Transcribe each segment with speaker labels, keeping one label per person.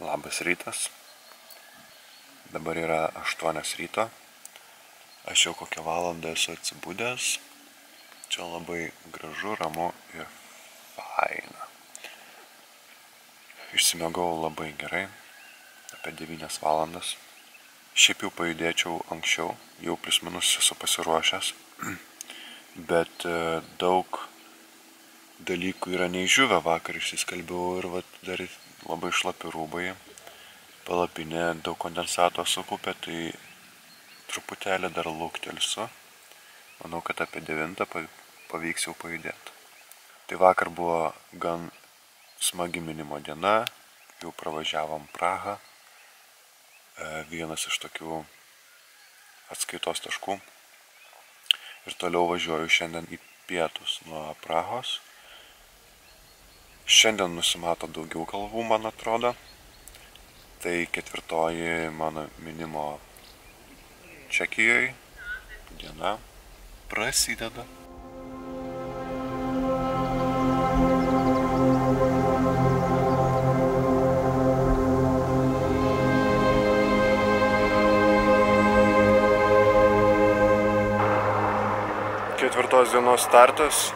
Speaker 1: Labas rytas. Dabar yra 8 ryto. Aš jau kokią valandą esu atsibudęs. Čia labai gražu, ramu ir faina. Išsimiegau labai gerai, apie 9 valandas. Šiaip jau pajudėčiau anksčiau, jau plius minus esu pasiruošęs. Bet daug dalykų yra neišžiuvę, vakar išsiskalbiau ir dar labai šlapi rūbai. Palapinė daug kondensato sukaupė, tai truputėlį dar lauktelsiu. Manau, kad apie 9 pavyks jau pajudėti. Tai vakar buvo gan smagi minimo diena, jau pravažiavom Prahą. Vienas iš tokių atskaitos taškų. Ir toliau važiuoju šiandien į pietus nuo Prahos. Šiandien nusimato daugiau kalvų, man atrodo. Tai 4. mano minimo Čekijoje diena prasideda. Ketvirtos dienos startas,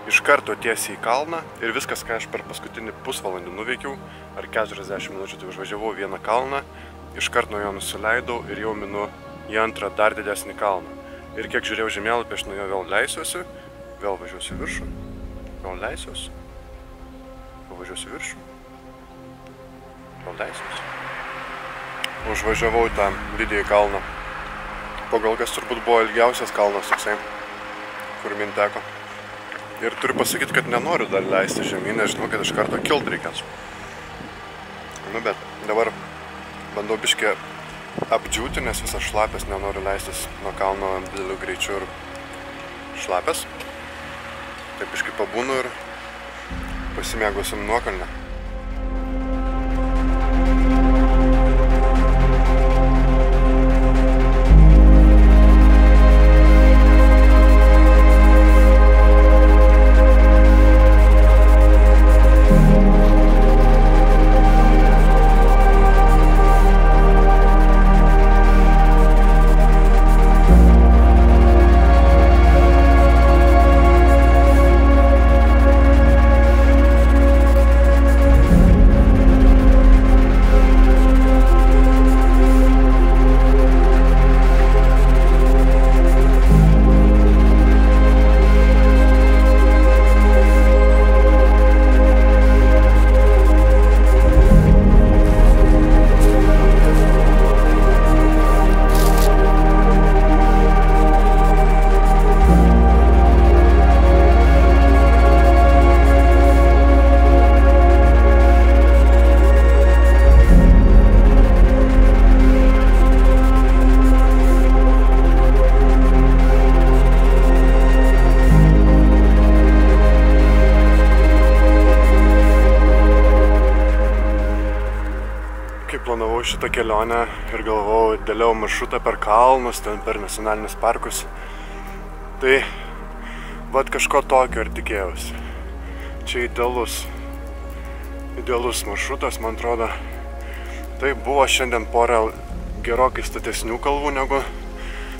Speaker 1: iš karto tiesiai į kalną ir viskas, ką aš per paskutinį pusvalandį nuveikiau, ar 40 minučių, tai užvažiavau vieną kalną, iš karto nuo jo nusileidau ir jau minu į antrą dar didesnį kalną. Ir kiek žiūrėjau žemėlapį, aš nuo jo vėl leisiuosi, vėl važiuosiu viršų, vėl leisiuosi, važiuosiu viršų, vėl leisiuosi. Užvažiavau tą didįjį kalną. Pagal kas turbūt buvo ilgiausias kalnas toksai, kur min teko. Ir turiu pasakyti, kad nenoriu dar leisti žemyn, nes žinau, kad iš karto kilt reikės. Bet dabar bandau biškį apdžiūti, nes visas šlapės, nenoriu leistis nuo kalno dideliu greičiu ir šlapės. Taip biškį pabūnu ir pasimėgusim nuokalnę. Planavau šitą kelionę ir galvojau, dėliau maršrutą per kalnus, ten per nacionalinius parkus. Tai vat kažko tokio ir tikėjausi. Čia idealus maršrutas, man atrodo. Tai buvo šiandien pora gerokai statesnių kalvų negu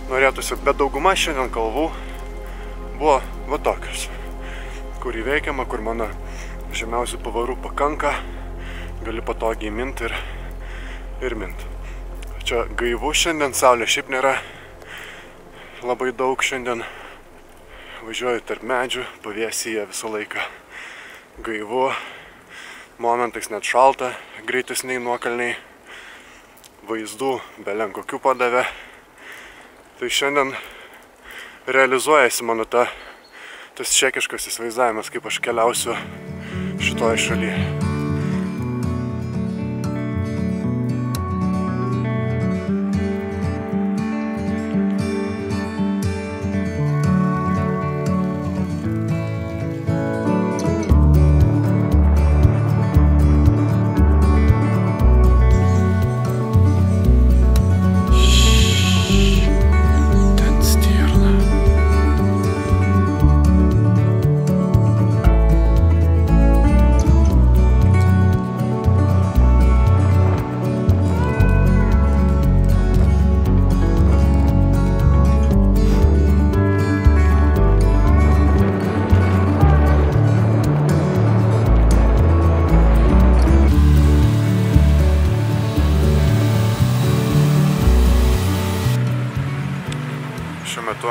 Speaker 1: norėtųsi, bet dauguma šiandien kalvų buvo va tokios, kur įveikiama, kur mano žemiausių pavarų pakanka, gali patogiai minti ir mint. Čia gaivu šiandien, saulė šiaip nėra labai daug šiandien. Važiuoju tarp medžių, pavėsyje visą laiką gaivu, momentais net šalta, greitesniai nuokalniai, vaizdų belenkokių padavė. Tai šiandien realizuojasi mano tas čekiškas įsivaizdavimas, kaip aš keliausiu šitoje šalyje.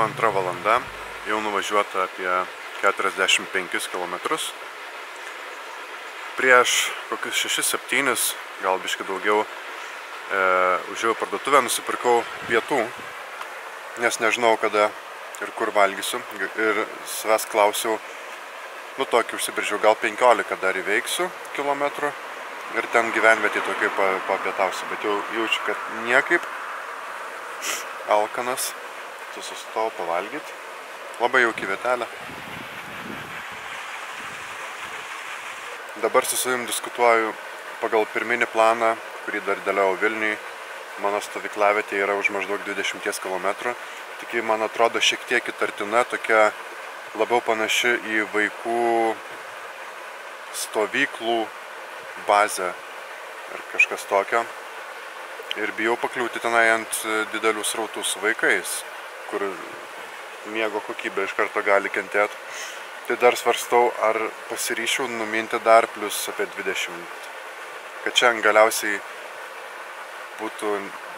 Speaker 1: 2 valanda, jau nuvažiuota apie 45 km. Prieš kokius 6-7, gal biškai daugiau, užėjau parduotuvę, nusipirkau pietų, nes nežinau kada ir kur valgysiu. Ir savęs klausiau, tokį užsibrėžiau, gal 15 dar įveiksiu kilometrų ir ten gyvenvietėj tokiai papietausiu, bet jau jaučiu, kad niekaip alkanas, tu sustojau pavalgyti. Labai jauki vietelė. Dabar su savim diskutuoju pagal pirminį planą, kurį dar dėliau Vilniui. Mano stovyklavietė yra už maždaug 20 km. Tik man atrodo šiek tiek įtartina, tokia labiau panaši į vaikų stovyklų bazę ar kažkas tokio. Ir bijau pakliūti tenai ant didelių srautų su vaikais, kur miego kokybė iš karto gali kentėti. Tai dar svarstau, ar pasiryšiu numinti dar plus apie 20. Kad šiandien galiausiai būtų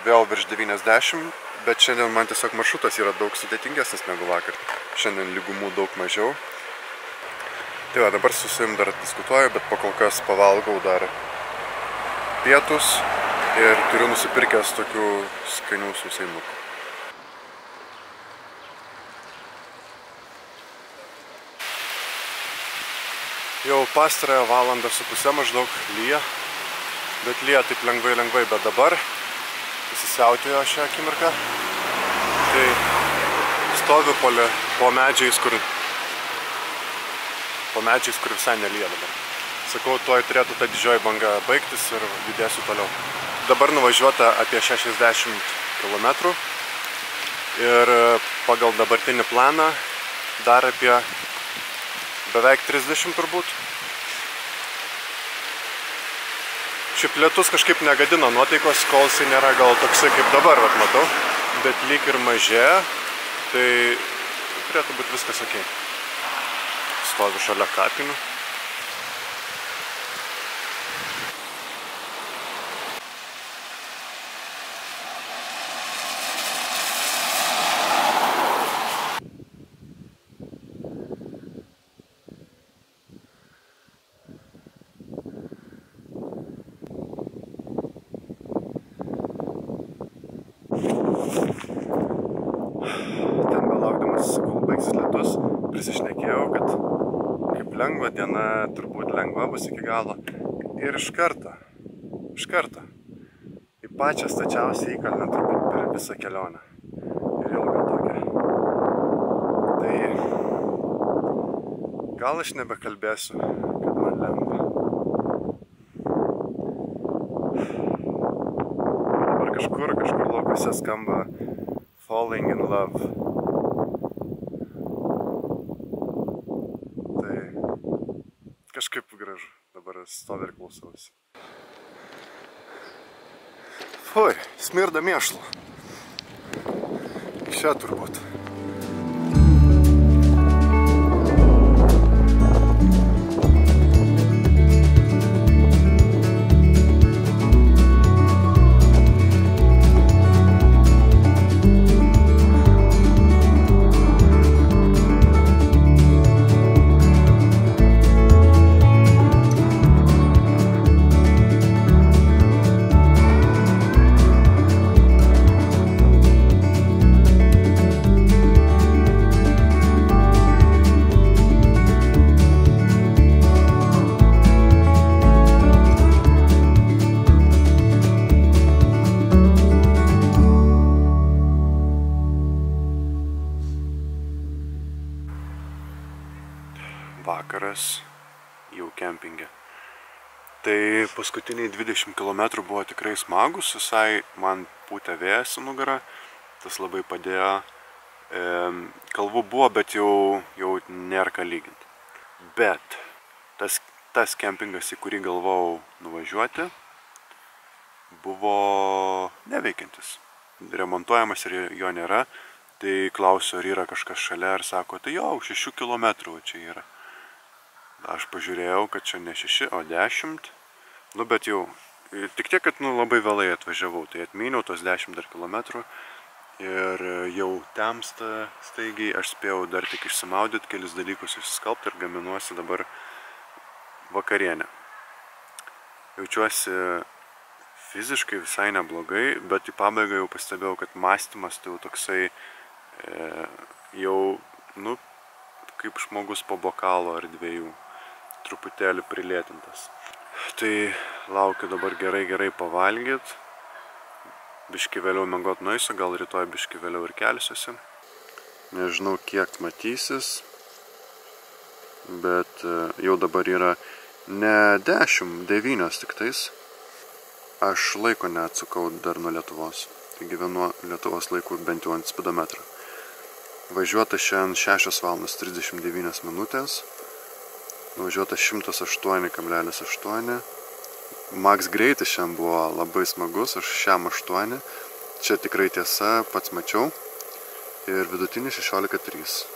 Speaker 1: vėl virš 90, bet šiandien man tiesiog maršrutas yra daug sudėtingesnis negu vakar. Šiandien lygumų daug mažiau. Tai va, dabar su savim dar diskutuoju, bet po kol kas pavalgau dar pietus ir turiu nusipirkęs tokių skanių sausainukų. Jau pastarąją valandą su pusę maždaug lyja, bet lyja taip lengvai, bet dabar įsisiautėjo šią akimirką. Tai stoviu po medžiais, kur visai nelyja dabar. Sakau, tuoj turėtų ta didžioji banga baigtis ir judėsiu toliau. Dabar nuvažiuota apie 60 km ir pagal dabartinį planą dar apie beveik 30 turbūt. Šiaip lietus kažkaip negadino nuotaikos, kol jisai nėra gal toksai kaip dabar, matau, bet lyg ir mažėja, tai turėtų būti viskas okei. Stoviu šalia kapinių. Ten belaukdamas, kol baigsis lietus, prisišnekėjau, kad kaip lengva diena, turbūt lengva bus iki galo. Ir iš karto, į pačią stačiausią įkalnę turbūt per visą kelionę. Ir ilgą tokią. Tai gal aš nebekalbėsiu, kad man lengva. Dabar kažkur laukose skamba Falling in Love. Tai kažkaip gražu. Dabar stoviu ir klausausi. Fui, smirda mėšlu. Čia turbūt. Vakaras jau kempinge. Tai paskutiniai 20 km buvo tikrai smagus, visai man pūtė vėjas į nugarą, tas labai padėjo. Kalvų buvo, bet jau nėra ką lyginti. Bet tas kempingas, į kurį galvojau nuvažiuoti, buvo neveikiantis. Remontuojamas ir jo nėra. Tai klausiu, ar yra kažkas šalia, ir sako, tai jau 6 km čia yra. Aš pažiūrėjau, kad čia ne 6, o 10. Bet jau, tik tiek, kad labai vėlai atvažiavau, tai atmyniau tos 10 dar kilometrų ir jau temsta staigiai, aš spėjau dar tik išsimaudyti, kelis dalykus išsiskalbti ir gaminuosi dabar vakarienę. Jaučiuosi fiziškai visai neblogai, bet į pabaigą jau pastebėjau, kad mąstymas tai jau toksai jau, kaip žmogus po bokalo ar dviejų, truputėlį prilėtintas. Tai laukiu dabar gerai pavalgyti. Biški vėliau miegot nueisiu, gal rytoj biški vėliau ir kelsiuosi. Nežinau, kiek matysis, bet jau dabar yra ne 10, 9 tik tais. Aš laiko neatsukau dar nuo Lietuvos. Tai gyvenu Lietuvos laikų bent jau ant spidometro. Važiuota šiandien 6:39 minutės. Nuvažiuota 108,8. Max greitis šiandien buvo labai smagus, aš šiam 8. Čia tikrai tiesa, pats mačiau. Ir vidutinis 16,3.